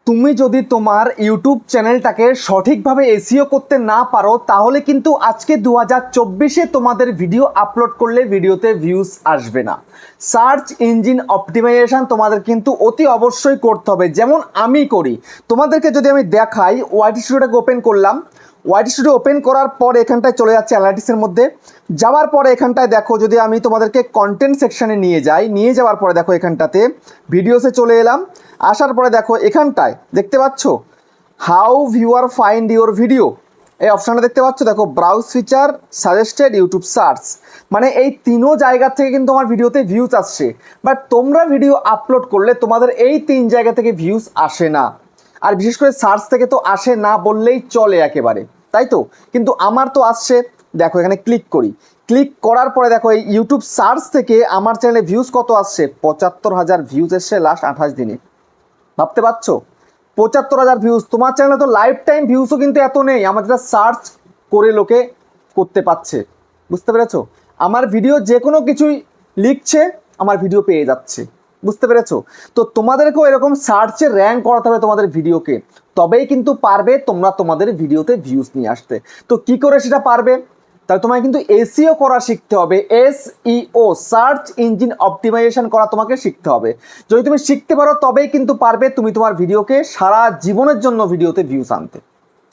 তুমি যদি তোমার ইউটিউব চ্যানেলটাকে সঠিকভাবে এসইও করতে না পারো তাহলে কিন্তু আজকে 2024-এ তোমাদের ভিডিও আপলোড করলে ভিডিওতে ভিউজ আসবে না। সার্চ ইঞ্জিন অপটিমাইজেশন তোমাদের কিন্তু অতি অবশ্যই করতে হবে, যেমন আমি করি। তোমাদেরকে যদি আমি দেখাই, ওয়াইটি স্টুডিওটাকে ওপেন করলাম। ওয়াইটি স্টুডিও ওপেন করার পর এখানটায় চলে যাচ্ছে অ্যানালিটিক্সের মধ্যে। যাওয়ার পরে এখানটায় দেখো, যদি আমি তোমাদেরকে কন্টেন্ট সেকশানে নিয়ে যাই, নিয়ে যাওয়ার পরে দেখো এখানটাতে ভিডিওসে চলে এলাম। আসার পরে দেখো এখানটায় দেখতে পাচ্ছ how viewer find your video, এই অপশানটা দেখতে পাচ্ছ। দেখো browse feature, suggested, YouTube search, মানে এই তিনও জায়গা থেকে কিন্তু আমার ভিডিওতে ভিউজ আসছে। বাট তোমরা ভিডিও আপলোড করলে তোমাদের এই তিন জায়গা থেকে ভিউজ আসে না, আর বিশেষ করে সার্চ থেকে তো আসে না বললেই চলে একেবারে, তাই তো? কিন্তু আমার তো আসছে। দেখো এখানে ক্লিক করি, ক্লিক করার পরে দেখো এই ইউটিউব সার্চ থেকে আমার চ্যানেলে ভিউজ কত আসছে, 75,000 ভিউজ এসছে লাস্ট 28 দিনে। ভাবতে পারছো? 75,000 ভিউজ। তোমার চ্যানেলে তো লাইফ টাইম ভিউজও কিন্তু এত নেই, আমার যেটা সার্চ করে লোকে করতে পারছে। বুঝতে পেরেছো? আমার ভিডিও যে কোনো কিছুই লিখছে, আমার ভিডিও পেয়ে যাচ্ছে। বুঝতে পেরেছো? তো তোমাদেরকেও এরকম সার্চে র্যাঙ্ক করাতে হবে তোমাদের ভিডিওকে, তবেই কিন্তু পারবে তোমরা তোমাদের ভিডিওতে ভিউজ নিয়ে আসতে। তো কি করে সেটা পারবে? তাহলে তোমায় কিন্তু এসইও করা শিখতে হবে। এসইও, সার্চ ইঞ্জিন অপটিমাইজেশন করা তোমাকে শিখতে হবে। যদি তুমি শিখতে পারো তবেই কিন্তু পারবে তুমি তোমার ভিডিওকে সারা জীবনের জন্য ভিডিওতে ভিউজ আনতে।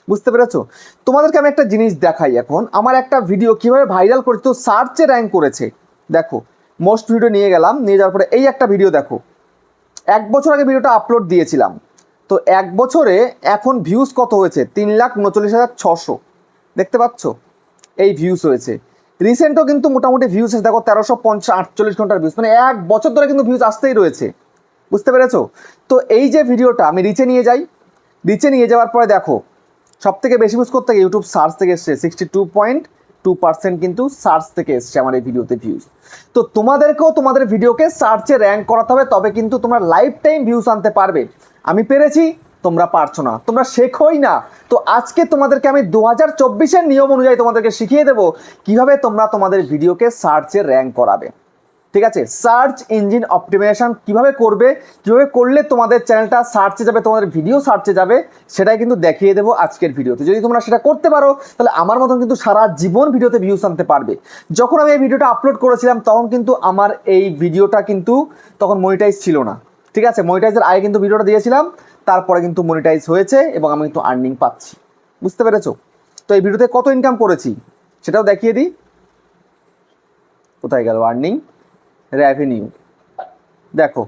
বুঝতে পেরেছো? তোমাদেরকে আমি একটা জিনিস দেখাই এখন। আমার একটা ভিডিও কিভাবে ভাইরাল করেছে, তো সার্চে র্যাঙ্ক করেছে। দেখো মোস্ট ভিডিও নিয়ে গেলাম, নিয়ে যাওয়ার পরে এই একটা ভিডিও দেখো, 1 বছর আগে ভিডিওটা আপলোড দিয়েছিলাম। তো 1 বছরে এখন ভিউজ কত হয়েছে, 3,39,600। দেখতে পাচ্ছ? এই ভিউজ হয়েছে। রিসেন্টও কিন্তু মোটামুটি ভিউজ আছে, দেখো 1350-48 ঘন্টার ভিউজ, মানে 1 বছর ধরে কিন্তু ভিউজ আসতেই রয়েছে। বুঝতে পেরেছো? তো এই যে ভিডিওটা আমি রিচে নিয়ে যাই, রিচে নিয়ে যাওয়ার পরে দেখো সব থেকে বেশি ভিউজ করতে গিয়ে ইউটিউব সার্চ থেকে এসছে, 62.2% কিন্তু সার্চ থেকে এসছে আমার এই ভিডিওতে ভিউজ। তো তোমাদেরকেও তোমাদের ভিডিওকে সার্চে র্যাঙ্ক করাতে হবে, তবে কিন্তু তোমরা লাইফ টাইম ভিউজ আনতে পারবে। আমি পেরেছি, তোমরা পারছো না, তোমরা শেখোই না। তো আজকে তোমাদেরকে আমি 2024-এর নিয়ম অনুযায়ী তোমাদেরকে শিখিয়ে দেবো কিভাবে তোমরা তোমাদের ভিডিওকে সার্চে র্যাঙ্ক করাবে। ঠিক আছে? সার্চ ইঞ্জিন অপটিমাইজেশন কিভাবে করবে, কিভাবে করলে তোমাদের চ্যানেলটা সার্চে যাবে, তোমাদের ভিডিও সার্চে যাবে, সেটাই কিন্তু দেখিয়ে দেবো আজকের ভিডিওতে। যদি তোমরা সেটা করতে পারো তাহলে আমার মতন কিন্তু সারা জীবন ভিডিওতে ভিউজ আনতে পারবে। যখন আমি এই ভিডিওটা আপলোড করেছিলাম তখন কিন্তু আমার এই ভিডিওটা কিন্তু তখন মনিটাইজ ছিল না। ঠিক আছে? মনিটাইজের আগে কিন্তু ভিডিওটা দিয়েছিলাম, তারপরে কিন্তু মনিটাইজ হয়েছে এবং আমি কিন্তু আর্নিং পাচ্ছি। বুঝতে পেরেছো? তো এই ভিডিওতে কত ইনকাম করেছি সেটাও দেখিয়ে দিই। কোথায় গেল আর্নিং, রেভিনিউ? দেখো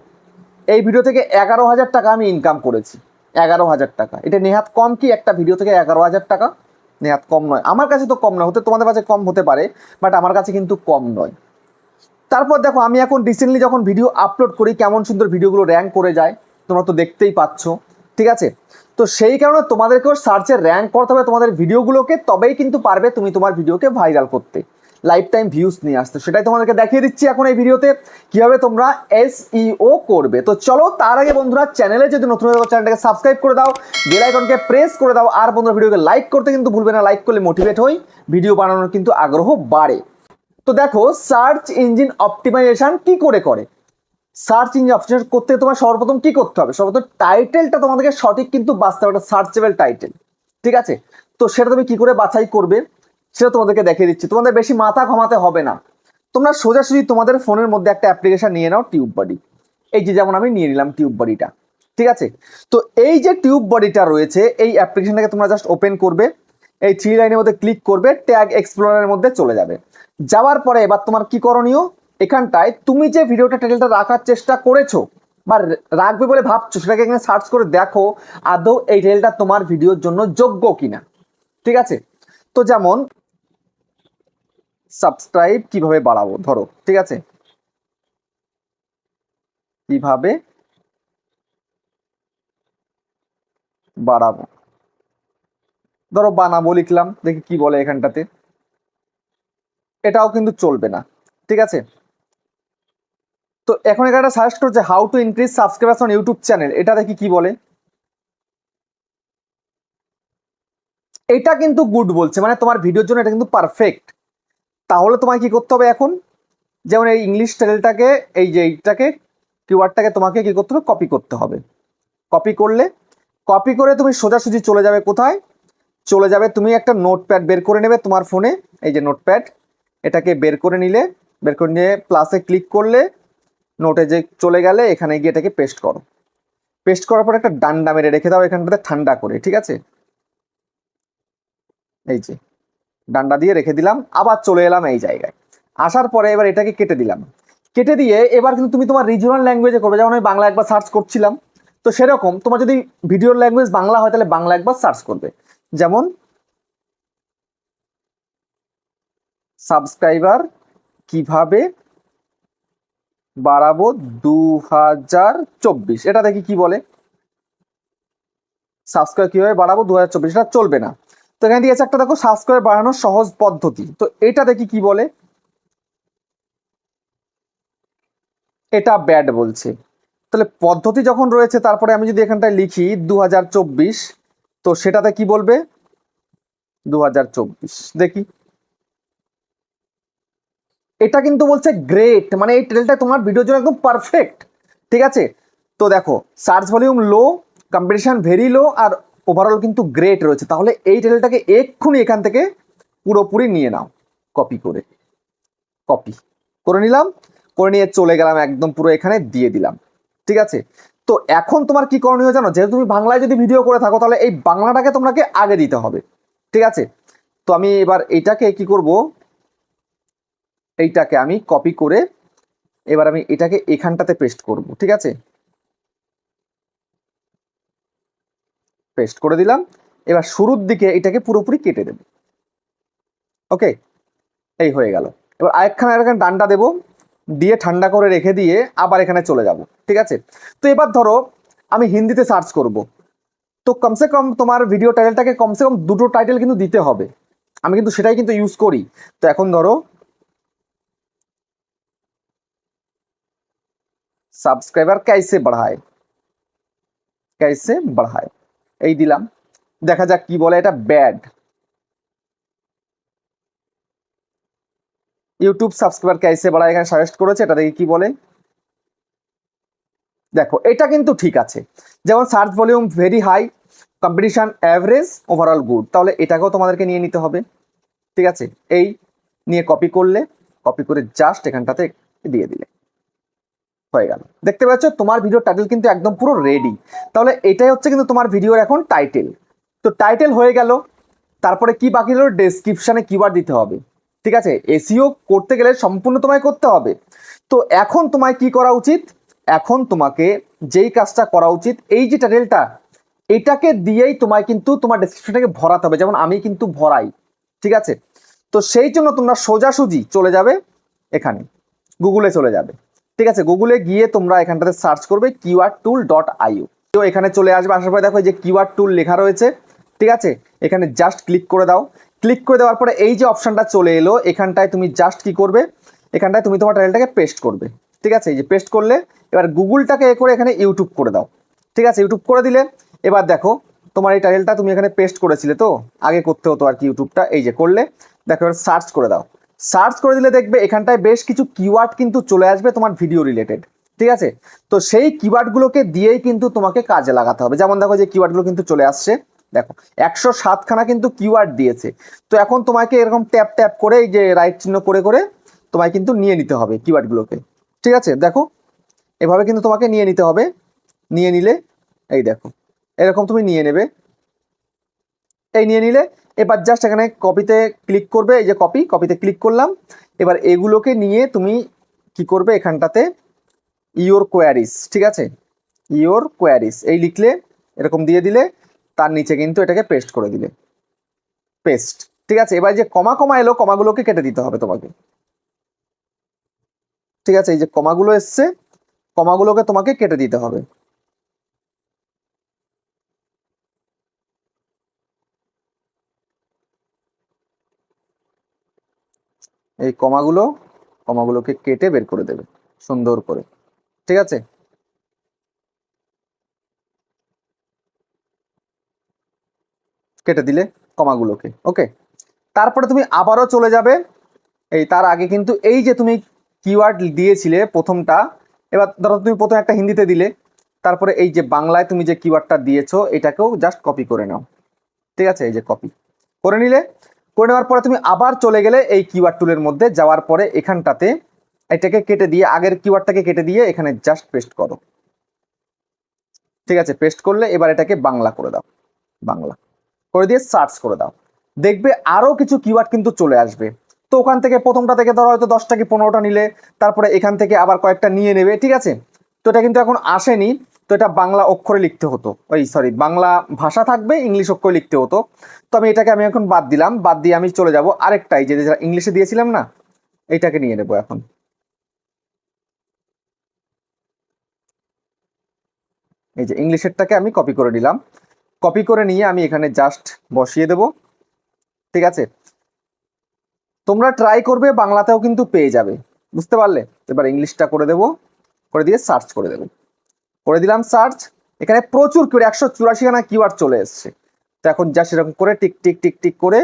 এই ভিডিও থেকে 11,000 টাকা আমি ইনকাম করেছি। 11,000 টাকা, এটা নেহাত কম কি? একটা ভিডিও থেকে 11,000 টাকা নেহাত কম নয়। আমার কাছে তো কম নয়, হতে তোমাদের কাছে কম হতে পারে, বাট আমার কাছে কিন্তু কম নয়। তারপর দেখো আমি এখন রিসেন্টলি যখন ভিডিও আপলোড করি কেমন সুন্দর ভিডিওগুলো র্যাঙ্ক করে যায়, তোমরা তো দেখতেই পাচ্ছ। ঠিক আছে? তো সেই কারণে তোমাদেরকেও সার্চে র্যাঙ্ক করতে হবে তোমাদের ভিডিওগুলোকে, তবেই কিন্তু পারবে তুমি তোমার ভিডিওকে ভাইরাল করতে, লাইফ টাইম ভিউজ নিয়ে আসতে। সেটাই তোমাদেরকে দেখিয়ে দিচ্ছি এখন এই ভিডিওতে কিভাবে তোমরা এসইও করবে। তো চলো, তার আগে বন্ধুরা চ্যানেলে যদি নতুন হয়ে থাকো চ্যানেলটাকে সাবস্ক্রাইব করে দাও, বেল আইকনকে প্রেস করে দাও, আর বন্ধুরা ভিডিওকে লাইক করতে কিন্তু ভুলবে না। লাইক করলে মোটিভেট হই, ভিডিও বানানোর কিন্তু আগ্রহ বাড়ে। তো দেখো সার্চ ইঞ্জিন অপটিমাইজেশন কি করে করে। সার্চ ইঞ্জিন অপটিমাইজেশন করতে তোমার সর্বপ্রথম কি করতে হবে, সর্বপ্রথম টাইটেলটা তোমাদেরকে সঠিক কিন্তু বাছতে হবে, সার্চেবল টাইটেল। ঠিক আছে? তো সেটা তুমি কি করে বাছাই করবে সেটা তোমাদেরকে দেখিয়ে দিচ্ছি। তোমাদের বেশি মাথা ঘামাতে হবে না, তোমরা সোজাসুজি তোমাদের ফোনের মধ্যে একটা অ্যাপ্লিকেশন নিয়ে নাও, টিউব বডি। এই যে যেমন আমি নিয়ে নিলাম টিউব বডিটা। ঠিক আছে? তো এই যে টিউব বডিটা রয়েছে, এই অ্যাপ্লিকেশনটাকে তোমরা জাস্ট ওপেন করবে, এই 3 লাইনের মধ্যে ক্লিক করবে, ট্যাগ এক্সপ্লোরারের মধ্যে চলে যাবে। যাওয়ার পরে এবার তোমার কি করণীয়, এখানটায় তুমি যে ভিডিওটা টাইটেলটা রাখার চেষ্টা করেছো বা রাখবে বলে ভাবছো, সেটাকে এখানে সার্চ করে দেখো আদৌ এই টাইটেলটা তোমার ভিডিওর জন্য যোগ্য কিনা। ঠিক আছে? তো যেমন সাবস্ক্রাইব কিভাবে বাড়াবো, ধরো। ঠিক আছে? কিভাবে বাড়াবো, ধরো বানাবো লিখলাম, দেখি কি বলে এখানটাতে। এটাও কিন্তু চলবে না। ঠিক আছে? তো এখন এখানে সার্চ করছে how to increase subscribers on YouTube channel, এটা দেখি কি বলে। এটা কিন্তু গুড বলছে, মানে তোমার ভিডিওর জন্য এটা কিন্তু পারফেক্ট। তাহলে তোমায় কি করতে হবে এখন, যেমন এই ইংলিশ চ্যানেলটাকে, এই যে এইটাকে কিওয়ার্ডটাকে তোমাকে কি করতে হবে, কপি করতে হবে। কপি করলে কপি করে তুমি সোজাসুজি চলে যাবে কোথায়, চলে যাবে তুমি একটা নোটপ্যাড বের করে নেবে তোমার ফোনে, এই যে নোটপ্যাড, এটাকে বের করে নিলে, বের করে নিয়ে প্লাসে ক্লিক করলে নোটে যে চলে গেলে এখানে গিয়ে এটাকে পেস্ট করো। পেস্ট করার পর একটা ডান্ডা মেরে রেখে দাও এখানটাতে ঠান্ডা করে, ঠিক আছে। এই যে ডান্ডা দিয়ে রেখে দিলাম, আবার চলে এলাম এই জায়গায়। আসার পরে এবার এটাকে কেটে দিলাম। কেটে দিয়ে এবার কিন্তু তুমি তোমার রিজিওনাল ল্যাঙ্গুয়েজে করবে, যেমন আমি বাংলা একবার সার্চ করছিলাম, তো সেরকম তোমার যদি ভিডিওর ল্যাঙ্গুয়েজ বাংলা হয় তাহলে বাংলা একবার সার্চ করবে। যেমন সাবস্ক্রাইবার কিভাবে বাড়াবো 2024, এটা দেখি কি বলে। সাবস্ক্রাইব কিভাবে বাড়াবো 2024, এটা চলবে না। তো এখানে দিয়েছে একটা, দেখো সাবস্ক্রাইব বাড়ানোর সহজ পদ্ধতি, তো এটা দেখি কি বলে। এটা ব্যাড বলছে। তাহলে পদ্ধতি যখন রয়েছে, তারপরে আমি যদি এখানটায় লিখি 2024, তো সেটাতে কি বলবে 2024, দেখি। এটা কিন্তু বলছে গ্রেট, মানে এই টেলটা তোমার ভিডিওর জন্য একদম পারফেক্ট, ঠিক আছে। তো দেখো সার্চ ভলিউম লো, কম্পিটিশন ভেরি লো, আর ওভারঅল কিন্তু গ্রেট রয়েছে। তাহলে এই টেলটাকে এক্ষুনি এখান থেকে পুরোপুরি নিয়ে নাও, কপি করে, কপি করে নিলাম, করে নিয়ে চলে গেলাম একদম পুরো এখানে দিয়ে দিলাম, ঠিক আছে। তো এখন তোমার কি করণীয় জানো, যেহেতু তুমি বাংলায় যদি ভিডিও করে থাকো তাহলে এই বাংলাটাকে তোমাকে আগে দিতে হবে, ঠিক আছে। তো আমি এবার এইটাকে কি করব, এইটাকে আমি কপি করে এবার আমি এটাকে এখানটাতে পেস্ট করব, ঠিক আছে। পেস্ট করে দিলাম। এবার শুরুর দিকে এটাকে পুরোপুরি কেটে দেব, ওকে, এই হয়ে গেল। এবার আরেকখানে ডান্ডা দেবো, দিয়ে ঠান্ডা করে রেখে দিয়ে আবার এখানে চলে যাব, ঠিক আছে। তো এবার ধরো আমি হিন্দিতে সার্চ করব, তো কমসে কম তোমার ভিডিও টাইটেলটাকে কমসে কম দুটো টাইটেল কিন্তু দিতে হবে, আমি কিন্তু সেটাই কিন্তু ইউজ করি। তো এখন ধরো সাবস্ক্রাইবার कैसे बढ़ाए, कैसे बढ़ाए, এই দিলাম, দেখা যাক কি বলে। এটা ব্যাড, ইউটিউব সাবস্ক্রাইবার कैसे बढ़ाए এখানে সাজেস্ট করেছে, এটা দেখি কি বলে। দেখো এটা কিন্তু ঠিক আছে, যেমন search volume very high, competition average, overall good, তাহলে এটাকেও তোমাদেরকে নিয়ে নিতে হবে, ঠিক আছে। এই নিয়ে কপি করলে, কপি করে জাস্ট এখানটাতে দিয়ে দিলে হয়ে গেল। দেখতে পাচ্ছ তোমার ভিডিও টাইটেল কিন্তু একদম পুরো রেডি। তাহলে এটাই হচ্ছে কিন্তু তোমার ভিডিওর এখন টাইটেল। তো টাইটেল হয়ে গেল, তারপরে কি বাকি হলো, ডেসক্রিপশনে কিওয়ার্ড দিতে হবে, ঠিক আছে। এসইও করতে গেলে সম্পূর্ণ তোমায় করতে হবে। তো এখন তোমায় কি করা উচিত, এখন তোমাকে যেই কাজটা করা উচিত, এই যে টাইটেলটা, এটাকে দিয়েই তোমায় কিন্তু তোমার ডেসক্রিপশনটাকে ভরাতে হবে, যেমন আমি কিন্তু ভরাই, ঠিক আছে। তো সেই জন্য তোমরা সোজাসুজি চলে যাবে এখানে, গুগলে চলে যাবে, ঠিক আছে। গুগলে গিয়ে তোমরা এখানটাতে সার্চ করবে keywordtool.io, তো এখানে চলে আসবে। আসার পরে দেখো যে কিওয়ার্ড টুল লেখা রয়েছে, ঠিক আছে। এখানে জাস্ট ক্লিক করে দাও। ক্লিক করে দেওয়ার পরে এই যে অপশনটা চলে এলো, এখানটায় তুমি জাস্ট কি করবে, এখানটায় তুমি তোমার টাইটেলটাকে পেস্ট করবে, ঠিক আছে। এই যে পেস্ট করলে এবার গুগলটাকে এ করে এখানে ইউটিউব করে দাও, ঠিক আছে। ইউটিউব করে দিলে এবার দেখো তোমার এই টাইটেলটা তুমি এখানে পেস্ট করেছিলে, তো আগে করতে হতো আর কি ইউটিউবটা, এই যে করলে দেখো এবার সার্চ করে দাও। সার্চ করে দিলে দেখবে এখানটায় বেশ কিছু কিওয়ার্ড কিন্তু চলে আসবে তোমার ভিডিও রিলেটেড, ঠিক আছে। তো সেই কিওয়ার্ডগুলোকে দিয়েই কিন্তু তোমাকে কাজে লাগাতে হবে। যেমন দেখো যে কিওয়ার্ডগুলো কিন্তু চলে আসছে, দেখো 107খানা কিন্তু কিওয়ার্ড দিয়েছে। তো এখন তোমাকে এরকম ট্যাপ ট্যাপ করে এই যে রাইট চিহ্ন করে করে তোমায় কিন্তু নিয়ে নিতে হবে কিওয়ার্ডগুলোকে, ঠিক আছে। দেখো এভাবে কিন্তু তোমাকে নিয়ে নিতে হবে। নিয়ে নিলে এই দেখো এরকম তুমি নিয়ে নেবে, এই নিয়ে নিলে এবার জাস্ট এখানে কপিতে ক্লিক করবে, এই যে কপি, কপিতে ক্লিক করলাম। এবার এগুলোকে নিয়ে তুমি কি করবে, এখানটাতে ইওর কোয়ারিজ, ঠিক আছে, ইওর কোয়ারিজ এই লিখলে, এরকম দিয়ে দিলে, তার নিচে কিন্তু এটাকে পেস্ট করে দিলে, পেস্ট, ঠিক আছে। এবার যে কমা কমা এলো, কমাগুলোকে কেটে দিতে হবে তোমাকে, ঠিক আছে। এই যে কমাগুলো এসছে, কমাগুলোকে তোমাকে কেটে দিতে হবে। এই কমাগুলোকে কেটে বের করে দেবে সুন্দর করে, ঠিক আছে। কেটে দিলে কমাগুলোকে, ওকে। তারপরে তুমি আবারও চলে যাবে, এই তার আগে কিন্তু এই যে তুমি কিওয়ার্ড দিয়েছিলে প্রথমটা, এবার ধরো তুমি প্রথমে একটা হিন্দিতে দিলে, তারপরে এই যে বাংলায় তুমি যে কিওয়ার্ডটা দিয়েছো এটাকেও জাস্ট কপি করে নাও, ঠিক আছে, এই যে কপি করে নিলে। করে নেওয়ার পরে তুমি আবার চলে গেলে এই কিওয়ার্ড টুলের মধ্যে, যাওয়ার পরে এখানটাতে এটাকে কেটে দিয়ে, আগের কিওয়ার্ডটাকে কেটে দিয়ে এখানে জাস্ট পেস্ট করো, ঠিক আছে। পেস্ট করলে এবার এটাকে বাংলা করে দাও, বাংলা করে দিয়ে সার্চ করে দাও, দেখবে আরো কিছু কিওয়ার্ড কিন্তু চলে আসবে। তো ওখান থেকে প্রথমটা থেকে ধরো হয়তো 10টা কি 15টা নিলে, তারপরে এখান থেকে আবার কয়েকটা নিয়ে নেবে, ঠিক আছে। তো এটা কিন্তু এখন আসেনি, তো এটা বাংলা অক্ষরে লিখতে হতো, ওই সরি বাংলা ভাষা থাকবে, ইংলিশ অক্ষরে লিখতে হতো। তো আমি এখন বাদ দিলাম, বাদ দিয়ে আমি চলে যাব আরেকটাই, যে যেটা ইংলিশে দিয়েছিলাম না, এইটাকে নিয়ে নেবো এখন। এই যে ইংলিশেরটাকে আমি কপি করে নিলাম, কপি করে নিয়ে আমি এখানে জাস্ট বসিয়ে দেব, ঠিক আছে। তোমরা ট্রাই করবে, বাংলাতেও কিন্তু পেয়ে যাবে, বুঝতে পারলে। এবার ইংলিশটা করে দেব, করে দিয়ে সার্চ করে দেব, করে দিলাম সার্চ। এখানে প্রচুর কিওয়ার্ড, 184খানা কিওয়ার্ড চলে এসছে। তো এখন যা সেরকম করে টিক টিক টিক টিক করে,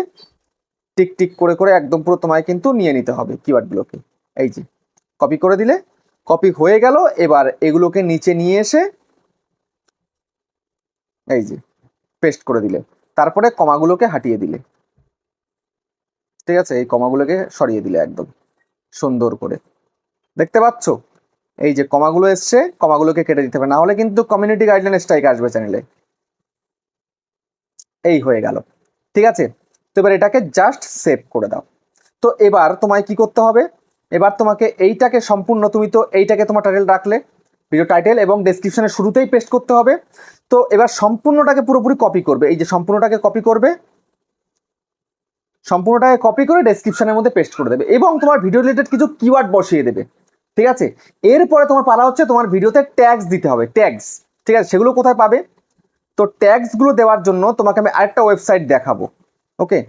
টিক টিক করে করে একদম পুরো তোমায় কিন্তু নিয়ে নিতে হবে কিওয়ার্ডগুলোকে। এই যে কপি করে দিলে, কপি হয়ে গেল। এবার এগুলোকে নিচে নিয়ে এসে এই যে পেস্ট করে দিলে, তারপরে কমাগুলোকে হাটিয়ে দিলে, ঠিক আছে, এই কমাগুলোকে সরিয়ে দিলে একদম সুন্দর করে, দেখতে পাচ্ছ এই যে কমাগুলো এসছে, কমাগুলোকে কেটে দিতে হবে, না হলে কিন্তু কমিউনিটি গাইডলাইন স্ট্রাইক আসবে চ্যানেলে। এই হয়ে গেল, ঠিক আছে। তো এবার এটাকে জাস্ট সেভ করে দাও। তো এবার তোমায় কি করতে হবে, এবার তোমাকে এইটাকে সম্পূর্ণ, তুমি তো এইটাকে তোমার টাইটেল রাখলে, ভিডিও টাইটেল এবং ডেসক্রিপশনের শুরুতেই পেস্ট করতে হবে। তো এবার সম্পূর্ণটাকে পুরোপুরি কপি করবে, এই যে সম্পূর্ণটাকে কপি করবে, সম্পূর্ণটাকে কপি করে ডেসক্রিপশনের মধ্যে পেস্ট করে দেবে এবং তোমার ভিডিও রিলেটেড কিছু কিওয়ার্ড বসিয়ে দেবে, ঠিক আছে। এরপরে তোমার পালা হচ্ছে তোমার ভিডিওতে ট্যাগস দিতে হবে, ট্যাগস, ঠিক আছে। সেগুলো কোথায় পাবে, তো ট্যাগসগুলো দেওয়ার জন্য তোমাকে আমি আরেকটা ওয়েবসাইট দেখাবো, ওকে।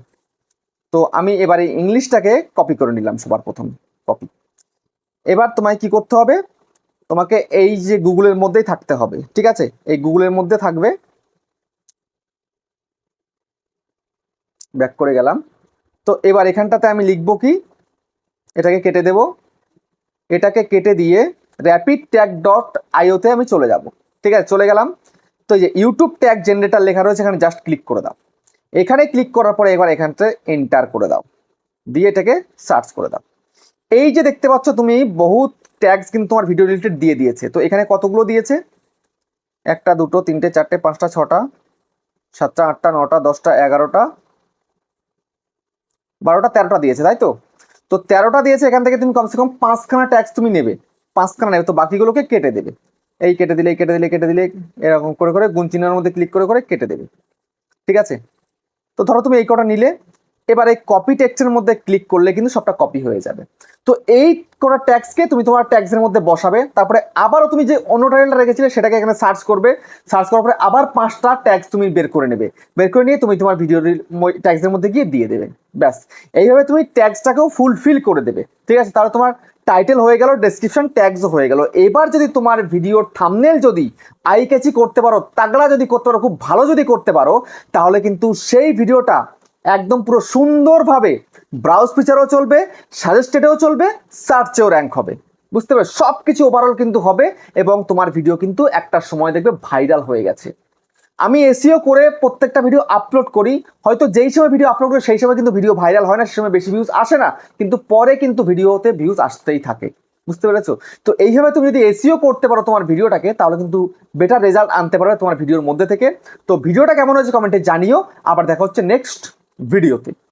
তো আমি এবারে ইংলিশটাকে কপি করে নিলাম সবার প্রথম, কপি। এবার তোমায় কি করতে হবে, তোমাকে এই যে গুগলের মধ্যেই থাকতে হবে, ঠিক আছে, এই গুগলের মধ্যে থাকবে। ব্যাক করে গেলাম। তো এবার এখানটাতে আমি লিখবো কি, এটাকে কেটে দেব, এটাকে কেটে দিয়ে র্যাপিড ট্যাগ ডট আইওতে আমি চলে যাব, ঠিক আছে, চলে গেলাম। তো এই যে ইউটিউব ট্যাগ জেনারেটর লেখা রয়েছে, এখানে জাস্ট ক্লিক করে দাও। এখানে ক্লিক করার পরে এবার এখানটাতে এন্টার করে দাও, দিয়ে এটাকে সার্চ করে দাও। এই যে দেখতে পাচ্ছ তুমি, বহুত ট্যাগস কিন্তু তোমার ভিডিও রিলেটেড দিয়ে দিয়েছে। তো এখানে কতগুলো দিয়েছে, 1টা 2টো 3টে 4টে 5টা 6টা 7টা 8টা 9টা 10টা 11টা 12টা 13টা দিয়েছে, তাই তো। তো 13টা দিয়েছে, এখান থেকে তুমি কমসে কম 5খানা ট্যাগস তুমি নেবে, 5খানা নেবে। তো বাকিগুলোকে কেটে দেবে, এই কেটে দিলে কেটে দিলে কেটে দিলে, এরকম করে করে গুণ চিহ্নের মধ্যে ক্লিক করে করে কেটে দেবে, ঠিক আছে। তো ধরো তুমি এই কটা নিলে, এবার এই কপি টেক্সটের মধ্যে ক্লিক করলে কিন্তু সবটা কপি হয়ে যাবে। তো এই কটা ট্যাক্সকে তুমি তোমার ট্যাক্সের মধ্যে বসাবে, তারপরে আবারও তুমি যে অন্য টাইটেলটা রেখেছিলে সেটাকে এখানে সার্চ করবে, সার্চ করার পরে আবার 5টা ট্যাক্স তুমি বের করে নেবে, বের করে নিয়ে তুমি তোমার ভিডিও ট্যাক্সের মধ্যে গিয়ে দিয়ে দেবে, ব্যাস। এইভাবে তুমি ট্যাক্সটাকেও ফুলফিল করে দেবে, ঠিক আছে। তাহলে তোমার টাইটেল হয়ে গেল, ডেসক্রিপশন ট্যাগসও হয়ে গেল। এবার যদি তোমার ভিডিওর থাম্বনেল যদি আই ক্যাচি করতে পারো, তাগড়া যদি করতে পারো, খুব ভালো যদি করতে পারো, তাহলে কিন্তু সেই ভিডিওটা একদম পুরো সুন্দরভাবে ব্রাউজ ফিচারও চলবে, সাজেস্টেডেও চলবে, সার্চেও র্যাঙ্ক হবে, বুঝতে পারবে, সব কিছু ওভারঅল কিন্তু হবে এবং তোমার ভিডিও কিন্তু একটা সময় দেখবে ভাইরাল হয়ে গেছে। আমি এসইও করে প্রত্যেকটা ভিডিও আপলোড করি, হয়তো যেই সময় ভিডিও আপলোড করি সেই সময় কিন্তু ভিডিও ভাইরাল হয় না, সেই সময় বেশি ভিউজ আসে না, কিন্তু পরে কিন্তু ভিডিওতে ভিউজ আসতেই থাকে, বুঝতে পেরেছো। তো এইভাবে তুমি যদি এসইও করতে পারো তোমার ভিডিওটাকে, তাহলে কিন্তু বেটার রেজাল্ট আনতে পারবে তোমার ভিডিওর মধ্যে থেকে। তো ভিডিওটা কেমন হয়েছে কমেন্টে জানিও, আবার দেখা হচ্ছে নেক্সট ভিডিওতে।